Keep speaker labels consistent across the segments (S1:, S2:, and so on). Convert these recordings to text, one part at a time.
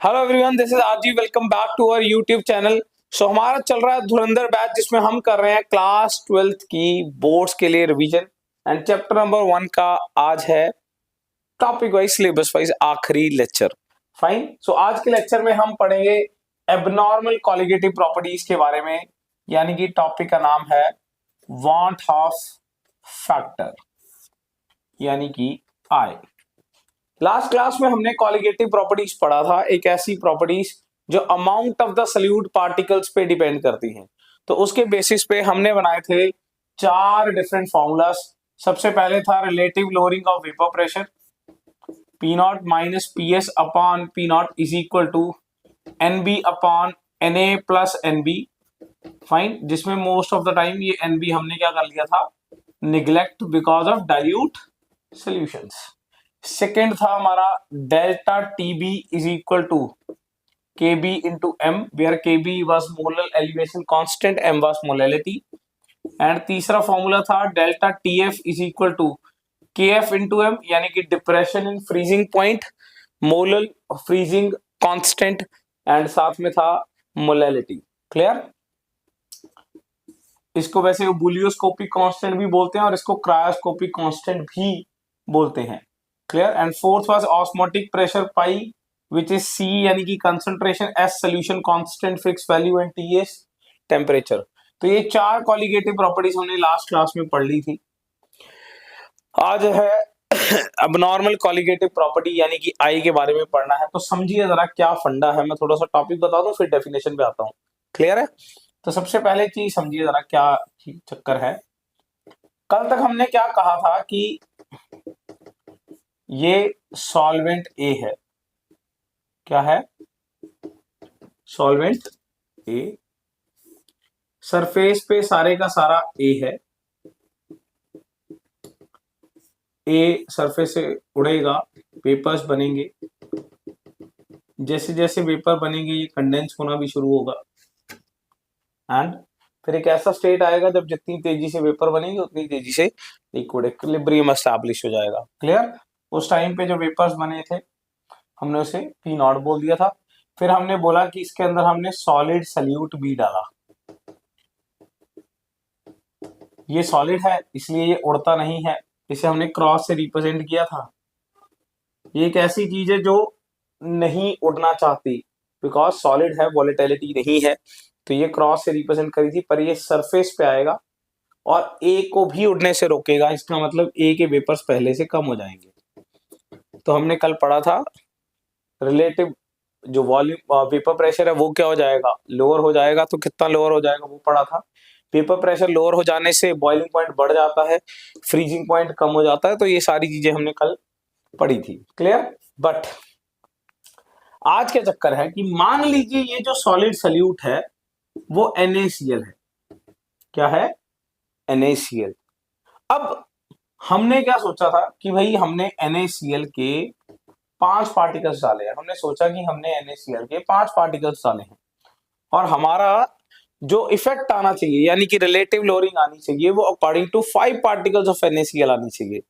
S1: Hello everyone, this is RG. Welcome back to our YouTube channel. So हमारा चल रहा है धुरंधर बैच, जिसमें हम कर रहे हैं क्लास 12th की बोर्ड्स के लिए रिवीजन। एंड चैप्टर नंबर 1 का आज है टॉपिक वाइज सिलेबस वाइज आखिरी लेक्चर। फाइन। सो आज के लेक्चर में हम पढ़ेंगे एबनॉर्मल कॉलिगेटिव प्रॉपर्टीज के बारे में, यानी कि टॉपिक का नाम है वांट ऑफ फैक्टर, यानी कि आई। लास्ट क्लास में हमने कॉलिगेटिव प्रॉपर्टीज पढ़ा था, एक ऐसी प्रॉपर्टीज जो amount of the solute particles पे डिपेंड करती हैं। तो उसके बेसिस पे हमने बनाए थे 4 डिफरेंट फॉर्मूलास। सबसे पहले था relative lowering of vapour pressure, P naught minus P S upon P naught is equal to N B upon N A plus N B. Fine, जिसमें मोस्ट ऑफ द टाइम ये N B हमने क्या कर लिया था, neglect because of dilute solutions. Second था हमारा delta TB is equal to K B into M, where K B was molar elevation constant, M was molality. And तीसरा formula था delta T F is equal to K F into M, यानी कि depression in freezing point, molar freezing constant, and साथ में था molality. Clear? इसको वैसे बुलियोस्कोपिक constant भी बोलते हैं और इसको क्रायोस्कोपिक कांस्टेंट भी बोलते हैं। Clear? And fourth was osmotic pressure pi which is C, यानी कि concentration, is solution constant, fix value, and T is temperature. तो ये 4 कॉलिगेटिव प्रॉपर्टीज हमने लास्ट क्लास में पढ़ ली थी। आज है अबनॉर्मल कॉलिगेटिव प्रॉपर्टी, यानी कि आई के बारे में पढ़ना है। तो समझिए जरा क्या फंडा है, मैं थोड़ा सा टॉपिक बता दूं फिर डेफिनेशन पे आता हूं। क्लियर है? तो सबसे पहले चीज समझिए जरा क्या चक्कर है। कल तक हमने क्या कहा था कि ये सॉल्वेंट ए है। क्या है? सॉल्वेंट ए। सरफेस पे सारे का सारा ए है। ए सरफेस से उड़ेगा, वेपर्स बनेंगे। जैसे जैसे वेपर बनेंगे ये कंडेंस होना भी शुरू होगा, एंड फिर एक ऐसा स्टेट आएगा जब जितनी तेजी से वेपर बनेंगे उतनी तेजी से लिक्विड इक्विलिब्रियम एस्टैब्लिश हो जाएगा। क्लियर? उस टाइम पे जो वेपर्स बने थे हमने उसे पी नॉट बोल दिया था। फिर हमने बोला कि इसके अंदर हमने सॉलिड सल्यूट भी डाला। ये सॉलिड है इसलिए ये उड़ता नहीं है, इसे हमने क्रॉस से रिप्रेजेंट किया था। ये एक ऐसी चीज है जो नहीं उड़ना चाहती, बिकॉज सॉलिड है, वॉलेटिलिटी नहीं है, तो ये क्रॉस से रिप्रेजेंट करी थी। पर ये सरफेस पे आएगा और ए को भी उड़ने से रोकेगा। इसका मतलब ए के वेपर्स पहले से कम हो जाएंगे। तो हमने कल पढ़ा था रिलेटिव जो वॉल्यूम वेपर प्रेशर है वो क्या हो जाएगा, लोअर हो जाएगा। तो कितना लोअर हो जाएगा वो पढ़ा था। वेपर प्रेशर लोअर हो जाने से बॉइलिंग पॉइंट बढ़ जाता है, फ्रीजिंग पॉइंट कम हो जाता है। तो ये सारी चीजें हमने कल पढ़ी थी। क्लियर? बट आज क्या चक्कर है कि मान लीजिए ये जो सॉलिड सल्यूट है वो NaCl है। क्या है? NaCl। अब हमने क्या सोचा था कि भाई हमने NaCl के 5 पार्टिकल्स डाले हैं। हमने सोचा कि हमने NaCl के 5 पार्टिकल्स डाले हैं और हमारा जो इफेक्ट आना चाहिए, यानी कि रिलेटिव लोअरिंग आनी चाहिए, वो according to 5 particles of NaCl आनी चाहिए।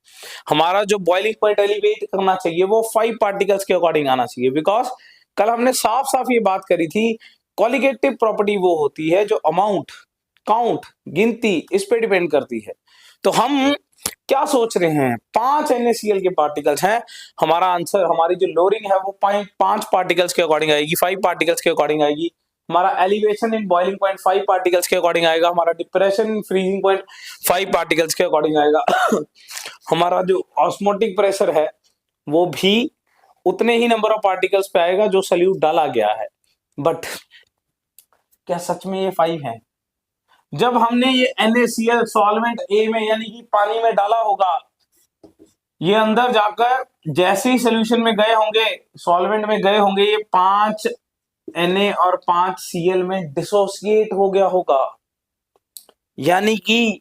S1: हमारा जो बॉइलिंग पॉइंट एलिवेट करना चाहिए वो 5 पार्टिकल्स के अकॉर्डिंग आना चाहिए। बिकॉज कल हमने साफ साफ ये बात करी थी, कॉलिगेटिव प्रॉपर्टी वो होती है जो अमाउंट, काउंट, गिनती, इस पे डिपेंड करती है। तो हम क्या सोच रहे हैं, 5 NaCl के पार्टिकल्स हैं। हमारा आंसर, हमारी जो लोअरिंग है वो 5 पार्टिकल्स के अकॉर्डिंग आएगी, 5 पार्टिकल्स के अकॉर्डिंग आएगी। हमारा elevation in boiling point 5 particles के अकॉर्डिंग आएगा। हमारा depression in freezing point 5 particles के अकॉर्डिंग आएगा। हमारा जो ऑस्मोटिक प्रेशर है वो भी उतने ही नंबर ऑफ पार्टिकल्स पे आएगा जो सल्यूट डाला गया है। बट क्या सच में ये 5 है? जब हमने ये NaCl सॉल्वेंट ए में, यानी कि पानी में डाला होगा, ये अंदर जाकर जैसे ही सोल्यूशन में गए होंगे, सॉल्वेंट में गए होंगे, ये 5 Na और 5 Cl में डिसोसिएट हो गया होगा। यानी कि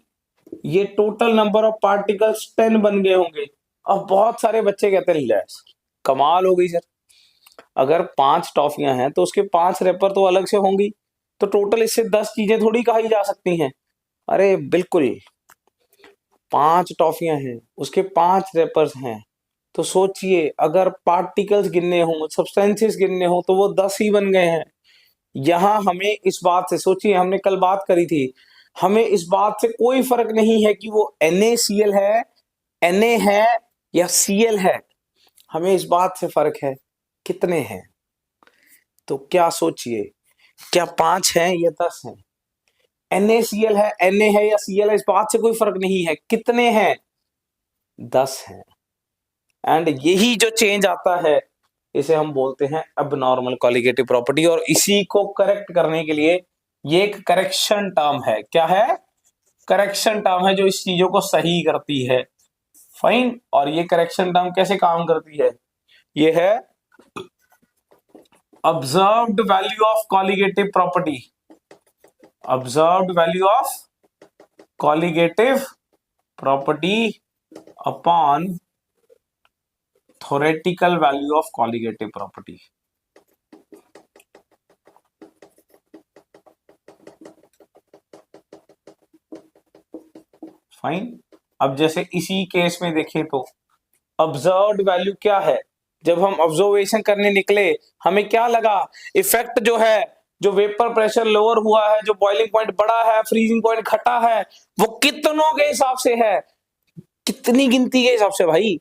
S1: ये टोटल नंबर ऑफ पार्टिकल्स 10 बन गए होंगे। अब बहुत सारे बच्चे कहते हैं कमाल हो गई सर, अगर 5 टॉफियां हैं तो उसके 5 रेपर तो अलग से होंगी, तो टोटल इससे 10 चीजें थोड़ी कही जा सकती हैं। अरे बिल्कुल, 5 टॉफियां हैं, उसके 5 रेपर्स हैं, तो सोचिए अगर पार्टिकल्स गिनने हो, सब्सटेंसेस गिनने हो, तो वो 10 ही बन गए हैं। यहां हमें इस बात से, सोचिए हमने कल बात करी थी, हमें इस बात से कोई फर्क नहीं है कि वो NaCl है, Na है या Cl है, हमें इस बात से फर्क है कितने हैं। तो क्या सोचिए, क्या 5 हैं या 10 हैं? NaCl है, Na है या Cl है, इस बात से कोई फर्क नहीं है, कितने हैं? 10 हैं। एंड यही जो चेंज आता है इसे हम बोलते हैं अबनॉर्मल कॉलिगेटिव प्रॉपर्टी, और इसी को करेक्ट करने के लिए ये एक करेक्शन टर्म है। क्या है? करेक्शन टर्म है जो इस चीजों को सही करती है। फाइन। और ये करेक्शन टर्म कैसे काम करती है? ये है observed value of colligative property, observed value of colligative property upon theoretical value of colligative property. Fine. अब जैसे इसी केस में देखें तो ऑब्जर्व्ड वैल्यू क्या है? जब हम ऑब्जर्वेशन करने निकले हमें क्या लगा? इफेक्ट जो है, जो वेपर प्रेशर लोअर हुआ है, जो बॉइलिंग पॉइंट बढ़ा है, फ्रीजिंग पॉइंट घटा है, वो कितनों के हिसाब से है? कितनी गिनती के हिसाब से भाई?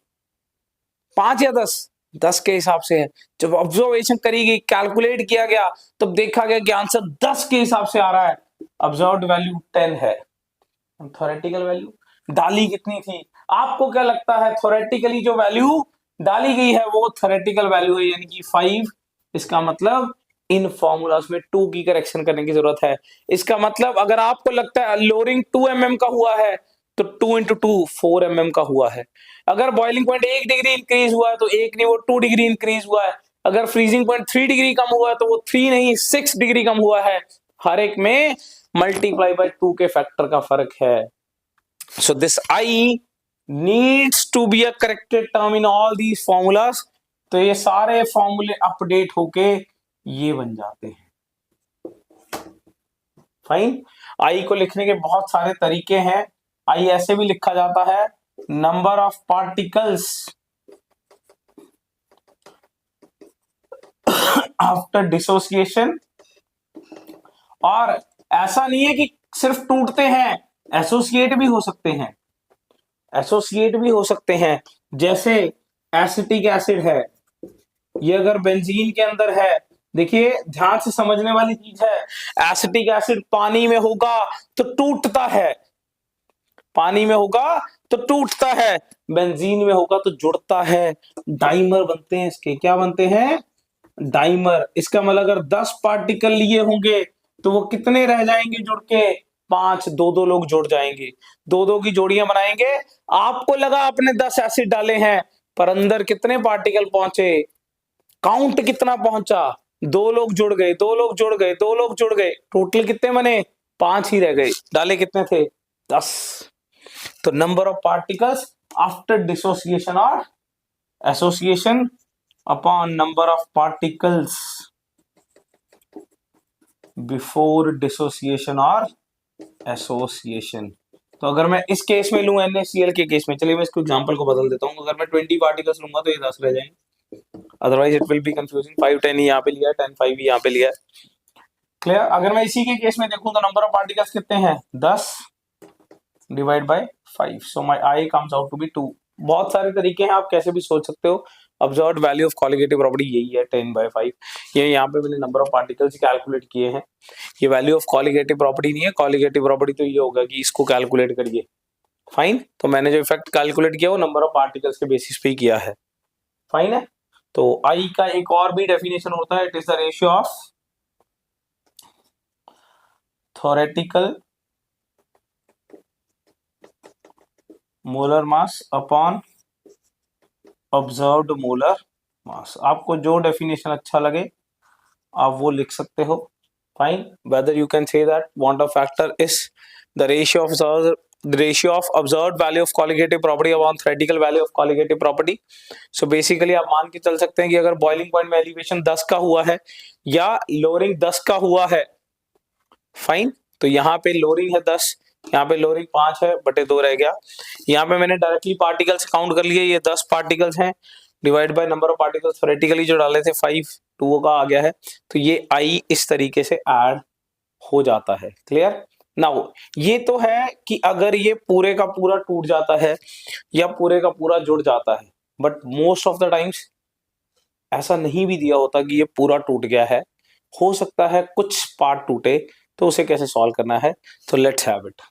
S1: 5 या 10? 10 के हिसाब से है। जब ऑब्जर्वेशन करी गई, कैलकुलेट किया गया, तब देखा गया कि आंसर 10 के हिसाब से आ रहा है। ऑब्जर्व्ड वैल्यू 10 है। थ्योरेटिकल वैल्यू डाली कितनी थी? आपको क्या लगता है थ्योरेटिकली जो वैल्यू डाली गई है वो थ्योरेटिकल वैल्यू है, यानी कि 5। इसका मतलब इन फॉर्मूलाज में 2 की करेक्शन करने की जरूरत है। इसका मतलब अगर आपको लगता है लोअरिंग 2 mm का हुआ है तो 2 into 2 4 mm का हुआ है। अगर बॉइलिंग पॉइंट 1 डिग्री इंक्रीज हुआ है तो 1 नहीं वो 2 डिग्री इंक्रीज हुआ है। अगर फ्रीजिंग पॉइंट 3 डिग्री कम हुआ है तो वो 3 नहीं 6 डिग्री कम हुआ है। हर एक में मल्टीप्लाई बाय 2 के फैक्टर का फर्क है। So this I needs to be a corrected term in all these formulas। तो ये सारे फॉर्मूले अपडेट होके ये बन जाते हैं। फाइन। आई को लिखने के बहुत सारे तरीके हैं। आई ऐसे भी लिखा जाता है, number of particles after dissociation. और ऐसा नहीं है कि सिर्फ टूटते हैं, एसोसिएट भी हो सकते हैं, एसोसिएट भी हो सकते हैं। जैसे एसिटिक एसिड है, ये अगर बेंजीन के अंदर है, देखिए ध्यान से समझने वाली चीज है। एसिटिक एसिड पानी में होगा तो टूटता है, पानी में होगा तो टूटता है, बेंजीन में होगा तो जुड़ता है। डाइमर बनते हैं इसके। क्या बनते हैं? डाइमर। इसका मतलब अगर 10 पार्टिकल लिए होंगे तो वो कितने रह जाएंगे जुड़ के? 5। 2-2 लोग जुड़ जाएंगे, 2-2 की जोड़ियां बनाएंगे। आपको लगा आपने 10 एसिड डाले हैं, पर अंदर कितने पार्टिकल पहुंचे? काउंट कितना पहुंचा? 2 लोग जुड़ गए, 2 लोग जुड़ गए, 2 लोग जुड़ गए, टोटल कितने बने? 5 ही रह गए। डाले कितने थे? 10। तो number of particles after dissociation और association upon number of particles before dissociation और एसोसिएशन। तो अगर मैं इस केस में लूं NaCl के केस में, चलिए मैं इसको एग्जांपल को बदल देता हूं। अगर मैं 20 पार्टिकल्स लूंगा तो ये 10 रह जाएंगे, otherwise it will be confusing. 5 10 यहाँ पे लिया है, 10 5 यहाँ पे लिया है। क्लियर? अगर मैं इसी के केस में देखूं तो नंबर ऑफ पार्टिकल्स कितने हैं? 10 divide by 5, so my I comes out to be 2। बहुत सारे तरीके हैं, आप कैसे भी सोच सकते हो। Observed value of colligative property यही है, 10/5। ये यहाँ पे मैंने नंबर ऑफ पार्टिकल्स कैलकुलेट किए हैं। ये वैल्यू ऑफ कॉलिगेटिव प्रॉपर्टी नहीं है, कॉलिगेटिव प्रॉपर्टी तो ये होगा कि इसको कैलकुलेट करिए। फाइन। तो मैंने जो इफेक्ट कैलकुलेट किया वो नंबर ऑफ पार्टिकल्स के बेसिस पे ही किया है। फाइन है। तो आई का एक और भी डेफिनेशन होता है, it is the ratio of theoretical molar mass upon observed molar mass. आपको जो डेफिनेशन अच्छा लगे आप वो लिख सकते हो। Fine. Whether you can say that want of factor is the ratio of observed value of colligative property upon theoretical value of colligative property. So basically आप मान के चल सकते हैं कि अगर बॉइलिंग पॉइंट में एलिवेशन 10 का हुआ है या लोअरिंग 10 का हुआ है, फाइन, तो यहाँ पे लोअरिंग है 10, यहाँ पे लोरिक 5 है बटे 2 रह गया। यहाँ पे मैंने डायरेक्टली पार्टिकल्स काउंट कर लिए, ये 10 पार्टिकल्स हैं, divide by number of particles theoretically जो डाले थे 5, 2 का आ गया है, तो ये आई इस तरीके से ऐड हो जाता है। क्लियर? नाउ ये तो है कि अगर ये पूरे का पूरा टूट जाता है या पूरे का पूरा जुड़ जाता है, but most of the times ऐसा नहीं भी दिया होता कि ये पूरा टूट गया है, हो सकता है कुछ पार्ट टूटे, तो उसे कैसे सॉल्व करना है, तो let's have it.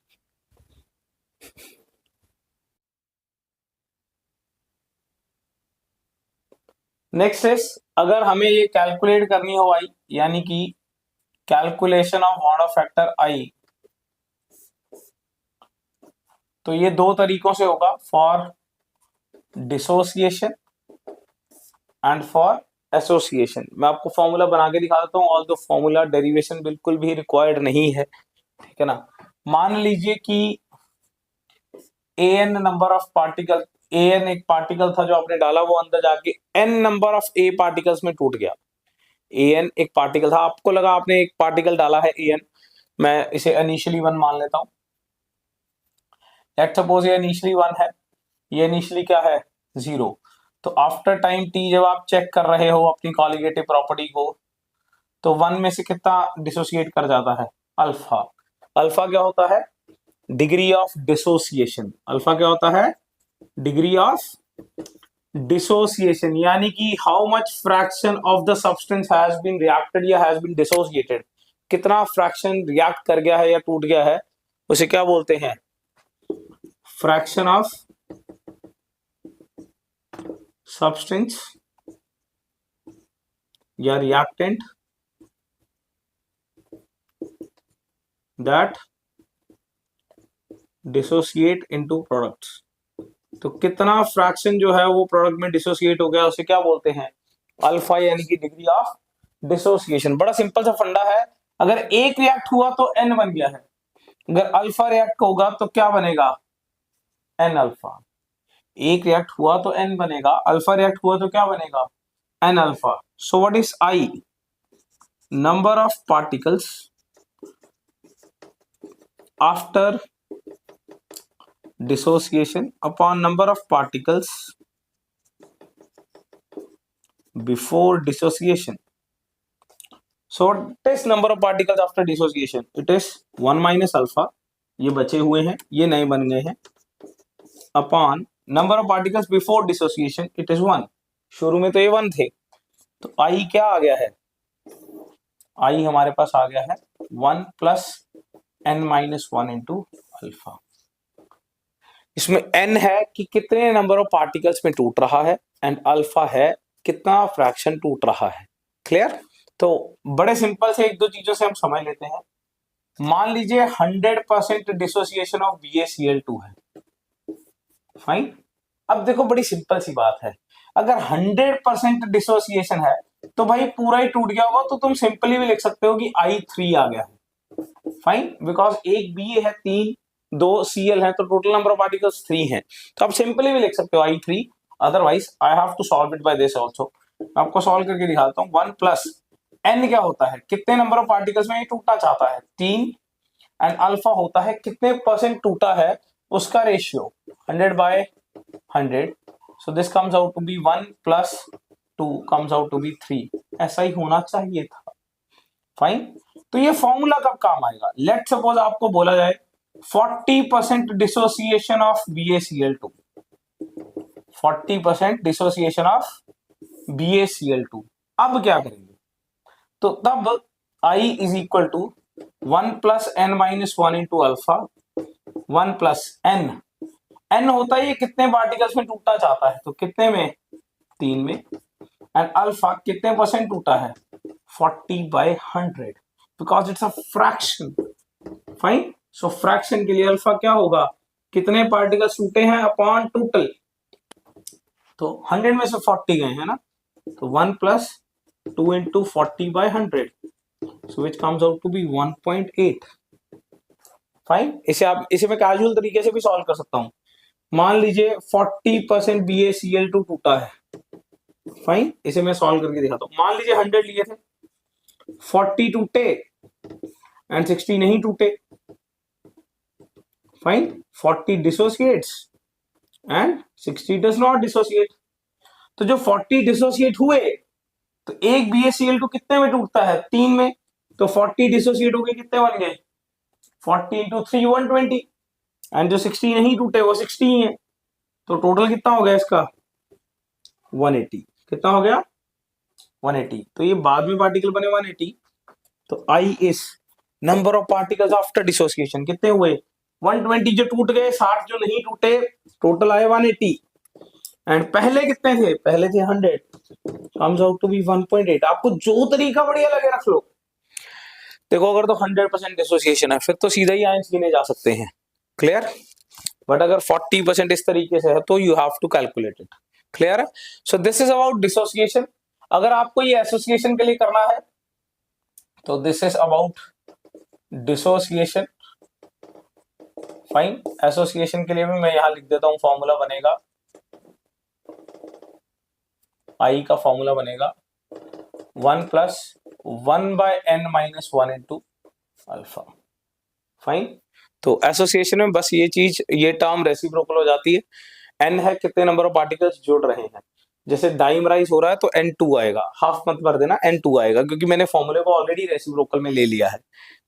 S1: Next is, अगर हमें ये कैलकुलेट करनी हो आई, यानी कि calculation of mod of factor I, तो ये दो तरीकों से होगा, for dissociation and for association. मैं आपको फॉर्मूला बना के दिखा देता हूँ, ऑल द फॉर्मूला डेरिवेशन बिल्कुल भी रिक्वायर्ड नहीं है, ठीक है ना। मान लीजिए कि an number of particle, an एक पार्टिकल था जो आपने डाला, वो अंदर जाके n number of a particles में टूट गया। an एक पार्टिकल था, आपको लगा आपने एक पार्टिकल डाला है an, मैं इसे इनिशियली 1 मान लेता हूं। लेट्स सपोज ये इनिशियली 1 है, ये इनिशियली क्या है 0। तो आफ्टर टाइम t जब आप चेक कर रहे हो अपनी कॉलिगेटिव प्रॉपर्टी को, तो 1 में से कितना डिसोसिएट कर जाता है, अल्फा। अल्फा क्या होता है, डिग्री ऑफ डिसोसिएशन। अल्फा क्या होता है, डिग्री ऑफ डिसोसिएशन, यानी कि how much fraction of the substance has been reacted या हैज बीन डिसोसिएटेड, कितना फ्रैक्शन रिएक्ट कर गया है या टूट गया है, उसे क्या बोलते हैं, फ्रैक्शन ऑफ सब्सटेंस या reactant that dissociate into products. तो कितना फ्रैक्शन जो है वो प्रोडक्ट में डिसोसिएट हो गया, उसे क्या बोलते हैं, अल्फा, यानी कि डिग्री ऑफ डिसोसिएशन। बड़ा सिंपल सा फंडा है, अगर एक रिएक्ट हुआ तो n बन गया है, अगर अल्फा रिएक्ट होगा तो क्या बनेगा, n अल्फा। एक रिएक्ट हुआ तो n बनेगा, अल्फा रिएक्ट हुआ तो क्या बनेगा, n alpha. So what is I, number of particles after dissociation upon number of particles before dissociation. So what is number of particles after dissociation? It is 1 minus alpha, ये बचे हुए हैं, ये नए बन गए हैं, upon number of particles before dissociation, it is 1। शुरू में तो ये 1 थे, तो I क्या आ गया है, I हमारे पास आ गया है 1 plus n minus 1 into alpha. इसमें n है कि कितने नंबर ऑफ पार्टिकल्स में टूट रहा है, एंड अल्फा है कितना फ्रैक्शन टूट रहा है। क्लियर? तो बड़े सिंपल से एक दो चीजों से हम समझ लेते हैं। मान लीजिए 100% डिसोसिएशन ऑफ BaCl2 है, फाइन। अब देखो बड़ी सिंपल सी बात है, अगर 100% डिसोसिएशन है तो भाई पूरा ही टूट गया होगा, तो तुम सिंपली भी लिख सकते हो कि I3 आ गया है, फाइन, बिकॉज एक Ba है 3, 2 Cl है, तो टोटल नंबर ऑफ पार्टिकल्स 3 है, तो आप सिंपली भी लिख सकते हो I3। Otherwise I have to solve it by this also, आपको सॉल्व करके दिखाता हूँ। 1 प्लस n क्या होता है, कितने नंबर ऑफ पार्टिकल्स में ये टूटना चाहता है, 3, एंड अल्फा होता है कितने परसेंट टूटा है उसका ratio, 100/100। So this comes out to be 1 plus 2 comes out to be 3, ऐसा ही होना चाहिए था, फाइन। तो ये फॉर्मूला कब काम आएगा, लेट सपोज आपको बोला जाए 40% dissociation of BaCl2, 40% dissociation of BaCl2। अब क्या करेंगे, तो तब I is equal to 1 plus n minus 1 into alpha, 1 plus n होता है ये कितने पार्टिकल्स में टूटना चाहता है, तो कितने में, 3 में, एंड अल्फा कितने परसेंट टूटा है, 40/100, because it's a fraction, fine. So fraction के लिए अल्फा क्या होगा, कितने पार्टिकल्स टूटे हैं अपॉन टोटल, तो 100 में से 40 गए हैं ना, तो 1 plus 2 into 40/100, so which comes out to be 1.8, fine. इसे मैं कैजुअल तरीके से भी सॉल्व कर सकता हूं। मान लीजिए 40% BaCl2 टूटा है, फाइन, इसे मैं सॉल्व करके दिखाता हूं। मान लीजिए 100 लिए थे, 40 टूटे एंड 60 नहीं टूटे, fine, 40 dissociates and 60 does not dissociate. तो जो 40 डिसोसिएट हुए, तो एक BaCl2 कितने में टूटता है? 3 में। तो 40 डिसोसिएट हो गए, कितने बन गए? 40 इंटू 3 120, एंड जो 60 नहीं टूटे वो 60 ही है। तो टोटल कितना हो गया इसका? 180। कितना हो गया? 180। तो ये बाद में पार्टिकल बने 180। तो i is number of particles after dissociation. कितने हुए? 120 जो टूट गए, 60 जो नहीं टूटे, टोटल आए 180। एंड पहले कितने थे? पहले थे 100। Comes out to be 1.8। आपको जो तरीका बढ़िया लगे रख लो। देखो, अगर तो 100% डिसोसिएशन है फिर तो सीधा ही आयंस गिने जा सकते हैं। क्लियर? बट अगर 40% इस तरीके से है तो you have to calculate it. Clear है? So this is about dissociation. अगर आपको ये एसोसिएशन के लिए करना है तो this is about dissociation. Fine, association के लिए भी मैं यहां लिख देता हूं, फॉर्मूला बनेगा, आई का फॉर्मूला बनेगा 1 plus 1/n-1 into alpha. Fine. तो एसोसिएशन में बस ये चीज, ये टर्म रेसिप्रोकल हो जाती है। n है कितने नंबर ऑफ पार्टिकल्स जुड़ रहे हैं। जैसे डाइमराइज हो रहा है तो N2 आएगा, हाफ मत भर देना, N2 आएगा, क्योंकि मैंने फॉर्मूले को ऑलरेडी रेसिप्रोकल में ले लिया है।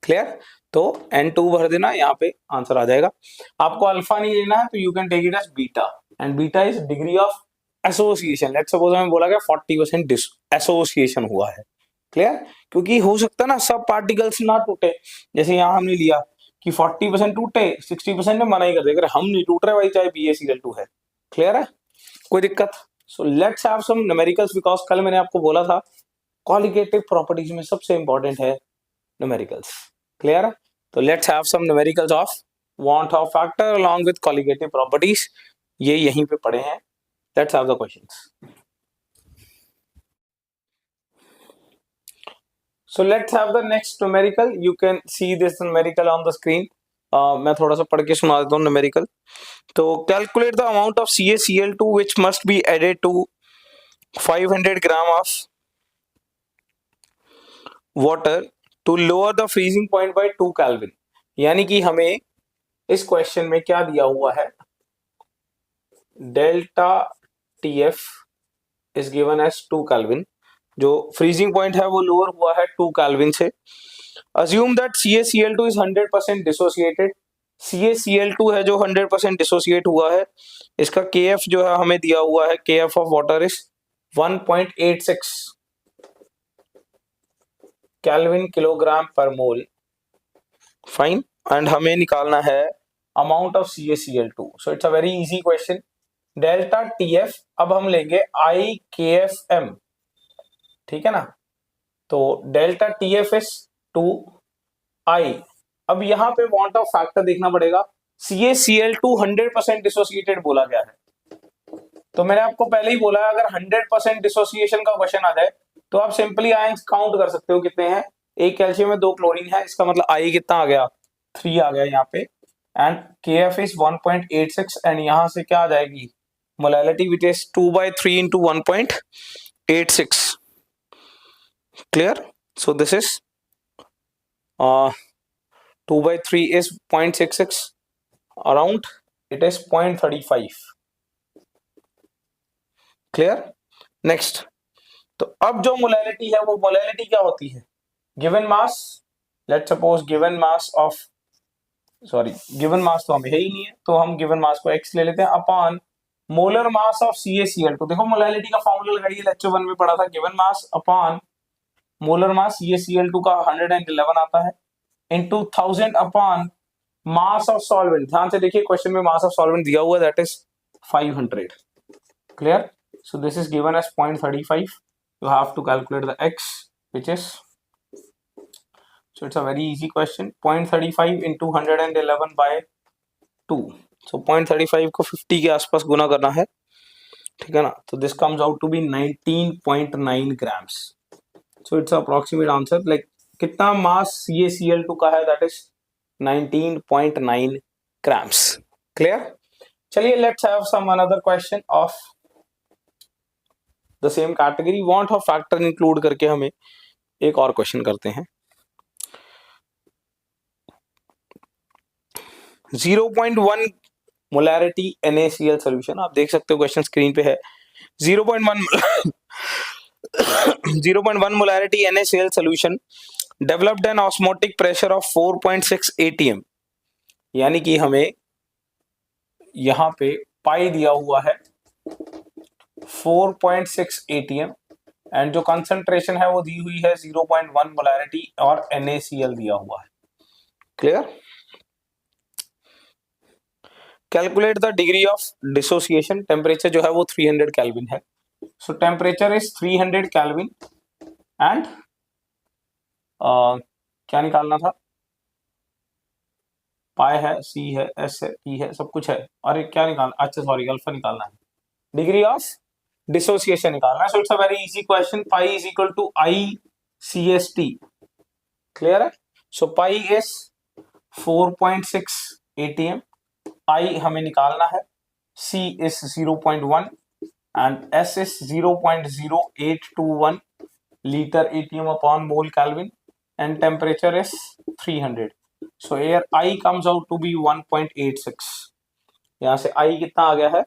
S1: क्लियर? तो N2 भर देना, यहाँ पे आंसर आ जाएगा। आपको अल्फा नहीं लेना है तो you can take it as beta, and beta is degree of association. Let's suppose हमें बोला गया 40% एसोसिएशन हुआ है। क्लियर? क्योंकि हो सकता है ना सब पार्टिकल्स ना टूटे, जैसे यहाँ हमने लिया कि 40% टूटे, 60% में मना ही कर देगा, हम नहीं टूट रहे भाई, चाहे BaCl2 है। क्लियर है? कोई दिक्कत? So let's have some numericals, because कल मैंने आपको बोला था क्वालिटेटिव प्रॉपर्टीज में सबसे इंपॉर्टेंट है न्यूमेरिकल्स। क्लियर है? तो let's have some numericals of van't of factor along with qualitative properties. ये यहीं पे पड़े हैं। Let's have the questions. So let's have the next numerical. You can see this numerical on the screen. मैं थोड़ा सा पढ़ के सुना देता हूँ numerical. तो calculate the amount of CaCl2 which must be added to 500 gram of water to lower the freezing point by 2 Kelvin. यानी कि हमें इस क्वेश्चन में क्या दिया हुआ है? Delta TF is given as 2 Kelvin. जो फ्रीजिंग पॉइंट है वो लोअर हुआ है 2 केल्विन से। Assume that CaCl2 is 100% dissociated. CaCl2 है जो 100% डिसोसिएट हुआ है। इसका Kf जो है हमें दिया हुआ है, Kf of water is 1.86 kelvin kilogram पर मोल। फाइन। एंड हमें निकालना है amount of CaCl2। So it's a very easy question. Delta TF, अब हम लेंगे IKFM। ठीक है ना? तो डेल्टा TF इज 2I। अब यहाँ पे वांट ऑफ फैक्टर देखना पड़ेगा। CaCl2 100% डिसोसिएटेड बोला गया है, तो मैंने आपको पहले ही बोला है अगर 100% डिसोसिएशन का क्वेश्चन आ जाए तो आप सिंपली आयंस काउंट कर सकते हो कितने हैं। एक कैल्शियम में 2 क्लोरीन है, इसका मतलब I कितना आ गया? 3 आ गया यहाँ पे। एंड KF इज 1.86, एंड यहाँ से क्या आ जाएगी? Molality which is 2/3 into 1.86। Clear? So this is 2/3 is 0.66, around it is 0.35. Clear? Next, तो अब जो मोलैलिटी है वो मोलैलिटी क्या होती है? Given mass, let's suppose given mass of, sorry given mass तो हमें है ही नहीं है, तो हम गिवन मास को x ले लेते हैं upon molar mass of CaCl2। देखो मोलैलिटी का फॉर्मूला लगाइए, लेक्चर 1 में पढ़ा था, given mass upon molar mass CaCl2 का 111 आता है, into 1000 upon mass of solvent. ध्यान से देखिए क्वेश्चन में मास ऑफ सॉल्वेंट दिया हुआ है, that is 500। Clear? So this is given as 0.35। You have to calculate the x which is, so it's a very easy question, 0.35 into 111 by 2। so 0.35 को 50 के आसपास गुना करना है, ठीक है ना? तो this comes out to be 19.9 grams। So it's approximate answer, like कितना मास CaCl2 का है, that is 19.9 grams। Clear? चलिए let's have some another question of the same category। want of factor include करके हमें एक और क्वेश्चन करते हैं। 0.1 मोलैरिटी NaCl सोल्यूशन, आप देख सकते हो क्वेश्चन स्क्रीन पे है। 0.1 0.1 molarity NaCl solution developed N osmotic pressure of 4.6 atm, यानी कि हमें यहां पे पाई दिया हुआ है 4.6 atm एंड जो कंसंट्रेशन है वो दी हुई है 0.1 मोलैरिटी और NaCl दिया हुआ है। Clear? Calculate the degree of dissociation, temperature जो है वो 300 केल्विन है। सो टेम्परेचर इज 300 केल्विन एंड क्या निकालना था? पाई है, सी है, एस है, ई है, सब कुछ है। अरे क्या निकालना, अच्छा सॉरी अल्फा निकालना है, डिग्री ऑफ डिसोसिएशन निकालना है। So it's a very easy question, pi is equal to ICST। Clear है? So pi is 4.6 atm, I हमें निकालना है, C is 0.1 and S is 0.0821 liter atm upon mole Kelvin and temperature is 300. So here I comes out to be 1.86. यहाँ से I कितना आ गया है?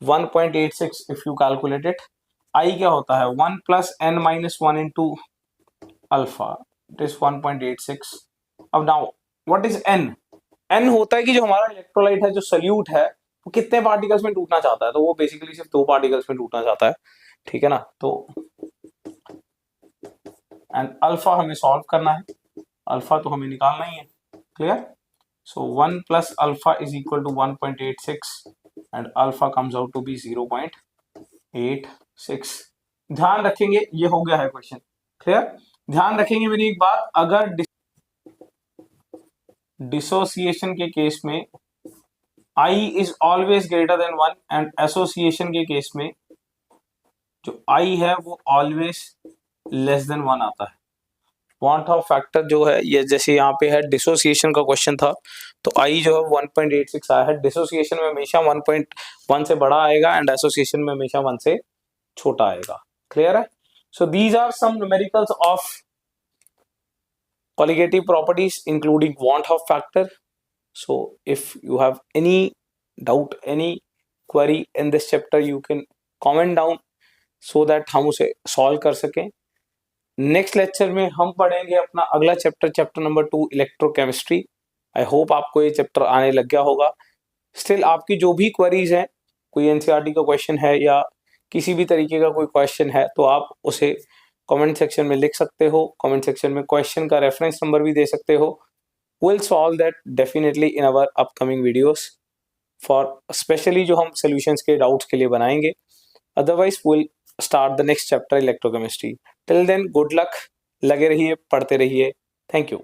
S1: 1.86 if you calculate it. I क्या होता है? 1 plus n minus 1 into alpha. It is 1.86. अब now what is n? n होता है कि जो हमारा इलेक्ट्रोलाइट है, जो सल्यूट है, वो कितने पार्टिकल्स में टूटना चाहता है, तो वो बेसिकली सिर्फ 2 पार्टिकल्स में टूटना चाहता है। ठीक है ना? तो एंड अल्फा हमें सॉल्व करना है, अल्फा तो हमें निकालना ही है। Clear? So 1 plus alpha is equal to 1.86 and alpha comes out to be 0.86। ध्यान रखेंगे, ये हो गया है क्वेश्चन। क्लियर? ध्यान रखेंगे मेरी एक बात, अगर डिसोसिएशन के केस में I is always greater than 1 and association के केस में जो I है वो ऑलवेज लेस देन 1 आता है। वांट ऑफ फैक्टर जो है, ये जैसे यहाँ पे है डिसोसिएशन का क्वेश्चन था, तो I जो है 1.86 आया है। डिसोसिएशन में हमेशा 1.1 से बड़ा आएगा एंड एसोसिएशन में हमेशा 1 से छोटा आएगा। क्लियर है? So these are some numericals of colligative properties including want of factor. So if you have any doubt, any query in this chapter, you can comment down so that हम उसे solve कर सकें। Next lecture में हम पढ़ेंगे अपना अगला chapter, chapter number 2 electrochemistry. I hope आपको ये चैप्टर आने लग गया होगा। स्टिल आपकी जो भी क्वेरीज हैं, कोई एनसीईआरटी का क्वेश्चन है या किसी भी तरीके का कोई क्वेश्चन है, तो आप उसे कमेंट सेक्शन में लिख सकते हो। कमेंट सेक्शन में क्वेश्चन का रेफरेंस नंबर भी दे सकते हो। Will solve that definitely in our upcoming videos for specially जो हम सॉल्यूशंस के डाउट्स के लिए बनाएंगे। Otherwise will start the next chapter electrochemistry. Till then good luck, लगे रहिए, पढ़ते रहिए। Thank you.